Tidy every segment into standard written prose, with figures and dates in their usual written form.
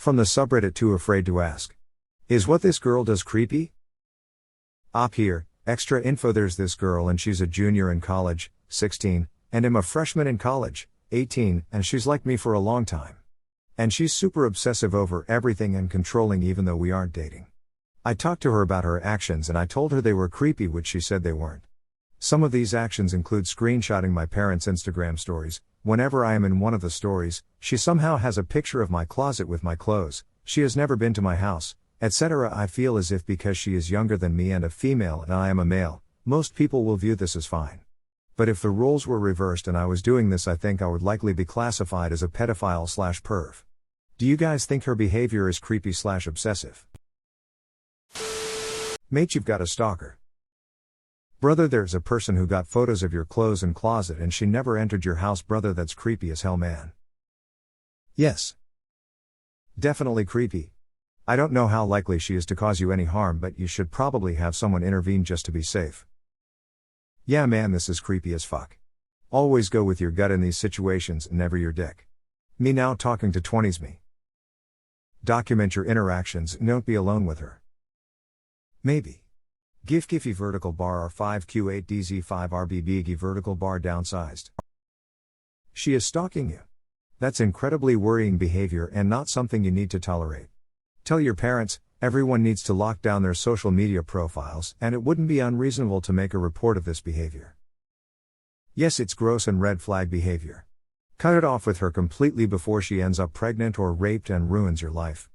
From the subreddit TooAfraidToAsk. Is what this girl does creepy? Op here, extra info. There's this girl and she's a junior in college, 16, and I'm a freshman in college, 18, and she's liked me for a long time. And she's super obsessive over everything and controlling even though we aren't dating. I talked to her about her actions and I told her they were creepy, which she said they weren't. Some of these actions include screenshotting my parents' Instagram stories. Whenever I am in one of the stories, she somehow has a picture of my closet with my clothes. She has never been to my house, etc. I feel as if because she is younger than me and a female and I am a male, most people will view this as fine. But if the roles were reversed and I was doing this, I think I would likely be classified as a pedophile/perv. Do you guys think her behavior is creepy/obsessive? Mate, you've got a stalker. Brother, there's a person who got photos of your clothes and closet and she never entered your house. Brother, that's creepy as hell, man. Yes. Definitely creepy. I don't know how likely she is to cause you any harm, but you should probably have someone intervene just to be safe. Yeah man, this is creepy as fuck. Always go with your gut in these situations and never your dick. Me now talking to 20s me. Document your interactions and don't be alone with her. Maybe. GIF Giphy vertical bar R5Q8DZ5RBBG vertical bar downsized. She is stalking you. That's incredibly worrying behavior and not something you need to tolerate. Tell your parents. Everyone needs to lock down their social media profiles, and it wouldn't be unreasonable to make a report of this behavior. Yes, it's gross and red flag behavior. Cut it off with her completely before she ends up pregnant or raped and ruins your life.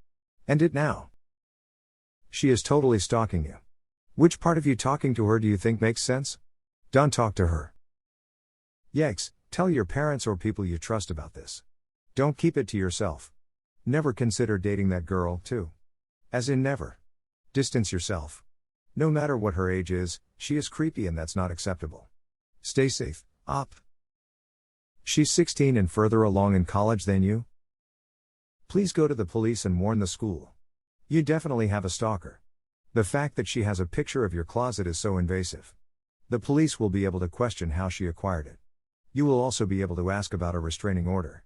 End it now. She is totally stalking you. Which part of you talking to her do you think makes sense? Don't talk to her. Yikes, tell your parents or people you trust about this. Don't keep it to yourself. Never consider dating that girl, too. As in never. Distance yourself. No matter what her age is, she is creepy and that's not acceptable. Stay safe, op. She's 16 and further along in college than you? Please go to the police and warn the school. You definitely have a stalker. The fact that she has a picture of your closet is so invasive. The police will be able to question how she acquired it. You will also be able to ask about a restraining order.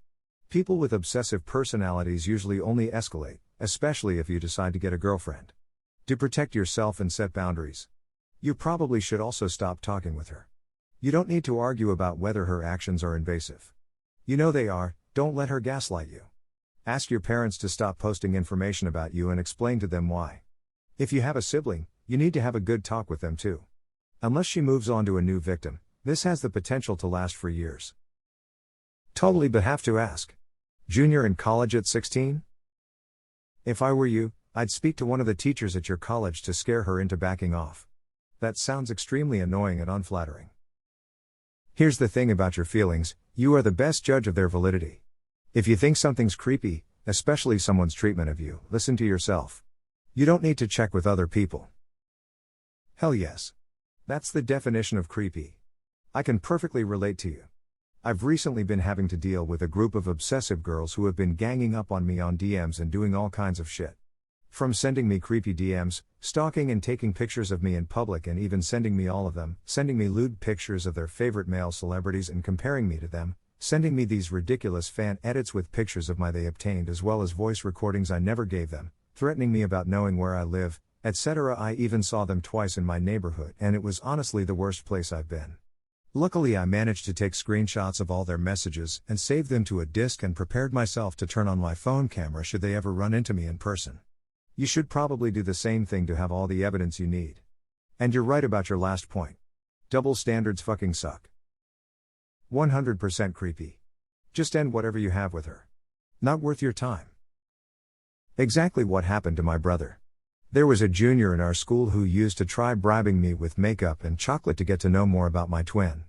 People with obsessive personalities usually only escalate, especially if you decide to get a girlfriend. To protect yourself and set boundaries. You probably should also stop talking with her. You don't need to argue about whether her actions are invasive. You know they are. Don't let her gaslight you. Ask your parents to stop posting information about you and explain to them why. If you have a sibling, you need to have a good talk with them too. Unless she moves on to a new victim, this has the potential to last for years. Totally, but have to ask. Junior in college at 16? If I were you, I'd speak to one of the teachers at your college to scare her into backing off. That sounds extremely annoying and unflattering. Here's the thing about your feelings, you are the best judge of their validity. If you think something's creepy, especially someone's treatment of you, listen to yourself. You don't need to check with other people. Hell yes. That's the definition of creepy. I can perfectly relate to you. I've recently been having to deal with a group of obsessive girls who have been ganging up on me on DMs and doing all kinds of shit. From sending me creepy DMs, stalking and taking pictures of me in public, and even sending me all of them, sending me lewd pictures of their favorite male celebrities and comparing me to them, sending me these ridiculous fan edits with pictures of my they obtained as well as voice recordings I never gave them, threatening me about knowing where I live, etc. I even saw them twice in my neighborhood and it was honestly the worst place I've been. Luckily I managed to take screenshots of all their messages and save them to a disk and prepared myself to turn on my phone camera should they ever run into me in person. You should probably do the same thing to have all the evidence you need. And you're right about your last point. Double standards fucking suck. 100% creepy. Just end whatever you have with her. Not worth your time. Exactly what happened to my brother. There was a junior in our school who used to try bribing me with makeup and chocolate to get to know more about my twin.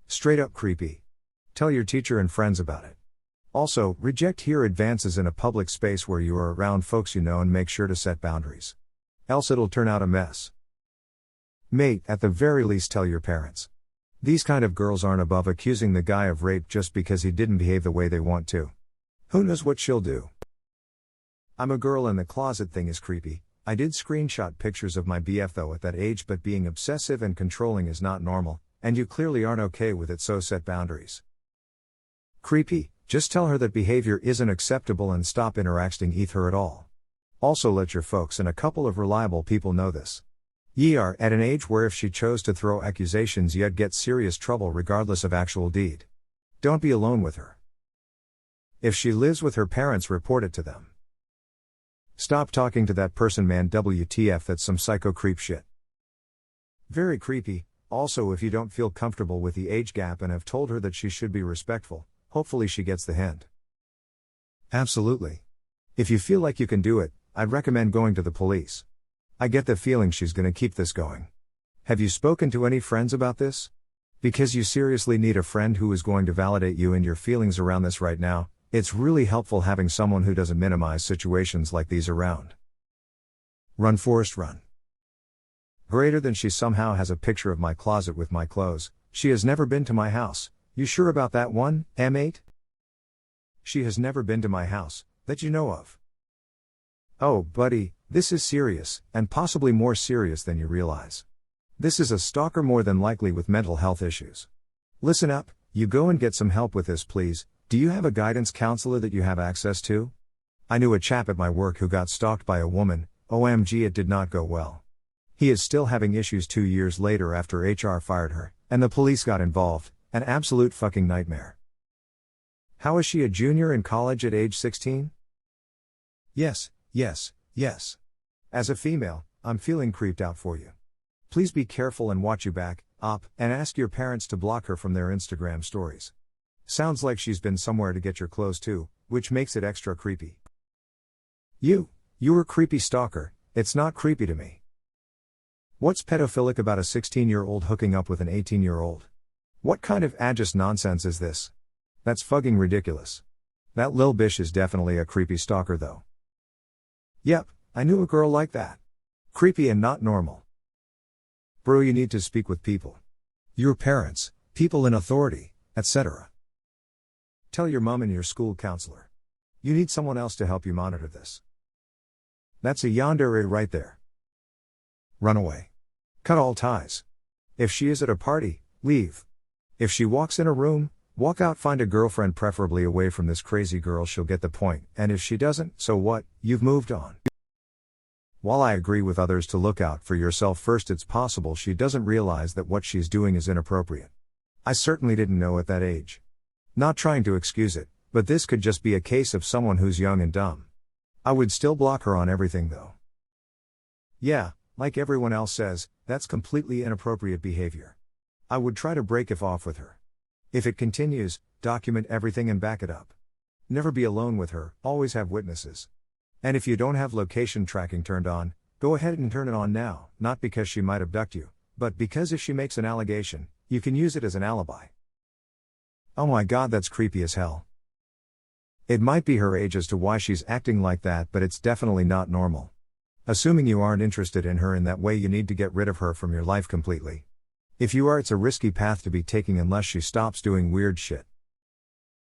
Straight up creepy. Tell your teacher and friends about it. Also, reject here advances in a public space where you are around folks you know and make sure to set boundaries. Else it'll turn out a mess. Mate, at the very least tell your parents. These kind of girls aren't above accusing the guy of rape just because he didn't behave the way they want to. Who knows what she'll do? I'm a girl and the closet thing is creepy. I did screenshot pictures of my BF though at that age, but being obsessive and controlling is not normal, and you clearly aren't okay with it, so set boundaries. Creepy, Just tell her that behavior isn't acceptable and stop interacting with her at all. Also let your folks and a couple of reliable people know this. Ye are at an age where if she chose to throw accusations you'd get serious trouble regardless of actual deed. Don't be alone with her. If she lives with her parents, report it to them. Stop talking to that person, man. WTF, that's some psycho creep shit. Very creepy. Also, if you don't feel comfortable with the age gap and have told her that she should be respectful, hopefully she gets the hint. Absolutely. If you feel like you can do it, I'd recommend going to the police. I get the feeling she's gonna keep this going. Have you spoken to any friends about this? Because you seriously need a friend who is going to validate you and your feelings around this right now. It's really helpful having someone who doesn't minimize situations like these around. Run, Forrest, run. Greater than she somehow has a picture of my closet with my clothes. She has never been to my house. You sure about that one, M8? She has never been to my house, that you know of. Oh, buddy, this is serious, and possibly more serious than you realize. This is a stalker, more than likely with mental health issues. Listen up, you go and get some help with this, please. Do you have a guidance counselor that you have access to? I knew a chap at my work who got stalked by a woman. OMG, it did not go well. He is still having issues 2 years later after HR fired her, and the police got involved. An absolute fucking nightmare. How is she a junior in college at age 16? Yes. As a female, I'm feeling creeped out for you. Please be careful and watch your back, and ask your parents to block her from their Instagram stories. Sounds like she's been somewhere to get your clothes too, which makes it extra creepy. You're a creepy stalker. It's not creepy to me. What's pedophilic about a 16-year-old hooking up with an 18-year-old? What kind of ageist nonsense is this? That's fucking ridiculous. That lil bish is definitely a creepy stalker though. Yep, I knew a girl like that. Creepy and not normal. Bro, you need to speak with people. Your parents, people in authority, etc. Tell your mom and your school counselor. You need someone else to help you monitor this. That's a yandere right there. Run away. Cut all ties. If she is at a party, leave. If she walks in a room, walk out, find a girlfriend, preferably away from this crazy girl. She'll get the point, and if she doesn't, so what, you've moved on. While I agree with others to look out for yourself first, it's possible she doesn't realize that what she's doing is inappropriate. I certainly didn't know at that age. Not trying to excuse it, but this could just be a case of someone who's young and dumb. I would still block her on everything though. Yeah, like everyone else says, that's completely inappropriate behavior. I would try to break it off with her. If it continues, document everything and back it up. Never be alone with her, always have witnesses. And if you don't have location tracking turned on, go ahead and turn it on now, not because she might abduct you, but because if she makes an allegation, you can use it as an alibi. Oh my god, that's creepy as hell. It might be her age as to why she's acting like that, but it's definitely not normal. Assuming you aren't interested in her in that way, you need to get rid of her from your life completely. If you are, it's a risky path to be taking unless she stops doing weird shit.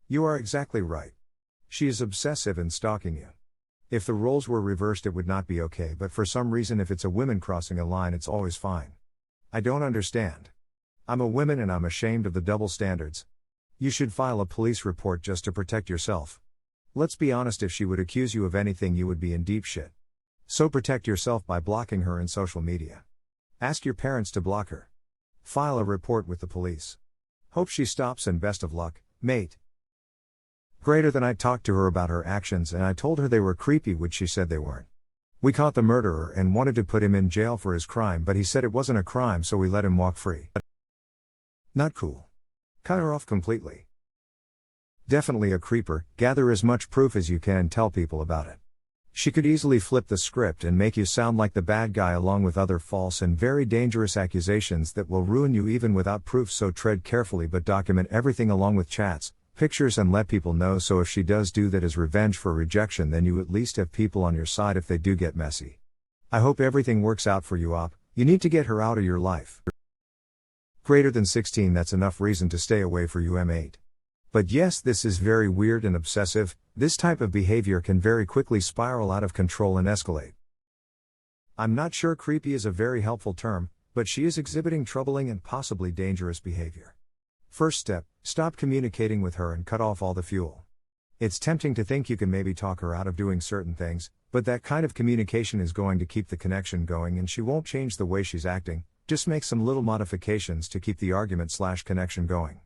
You are exactly right. She is obsessive and stalking you. If the roles were reversed it would not be okay, but for some reason if it's a woman crossing a line it's always fine. I don't understand. I'm a woman and I'm ashamed of the double standards. You should file a police report just to protect yourself. Let's be honest, if she would accuse you of anything you would be in deep shit. So protect yourself by blocking her in social media. Ask your parents to block her. File a report with the police. Hope she stops and best of luck, mate. Greater than I talked to her about her actions and I told her they were creepy, which she said they weren't. We caught the murderer and wanted to put him in jail for his crime, but he said it wasn't a crime, so we let him walk free. Not cool. Cut her off completely. Definitely a creeper. Gather as much proof as you can and tell people about it. She could easily flip the script and make you sound like the bad guy along with other false and very dangerous accusations that will ruin you even without proof, so tread carefully but document everything along with chats, pictures, and let people know, so if she does do that as revenge for rejection, then you at least have people on your side if they do get messy. I hope everything works out for you, op. You need to get her out of your life. Greater than 16, that's enough reason to stay away for you, M8. But yes, this is very weird and obsessive. This type of behavior can very quickly spiral out of control and escalate. I'm not sure creepy is a very helpful term, but she is exhibiting troubling and possibly dangerous behavior. First step, stop communicating with her and cut off all the fuel. It's tempting to think you can maybe talk her out of doing certain things, but that kind of communication is going to keep the connection going and she won't change the way she's acting, just make some little modifications to keep the argument/connection going.